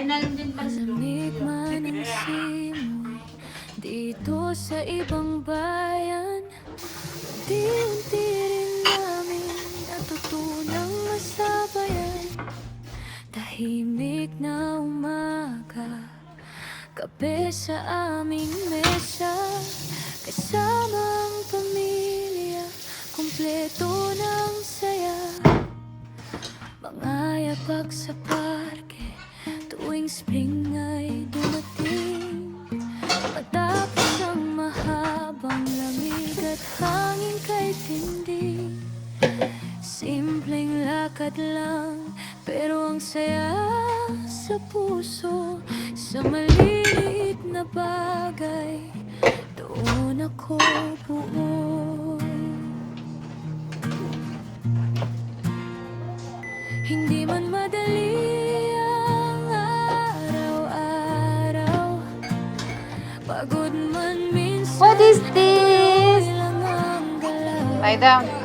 Inalim din pala sa Malamig man ang simoy dito sa ibang bayan, unti-unti rin namin natutunang masabayan. Tahimik na umaga, kape sa aming mesa, kasama ang pamilya, kumpleto ng saya. Mga yapak sa parke tuwing spring ay dumating, matapos ang mahabang lamig at hangin kay tindi. Simpleng lakad lang, pero ang saya sa puso. Sa maliit na bagay, doon ako buo. Hindi man madali ang araw-araw, pagod man minsan, What is this? lang ang galaw. Lie down.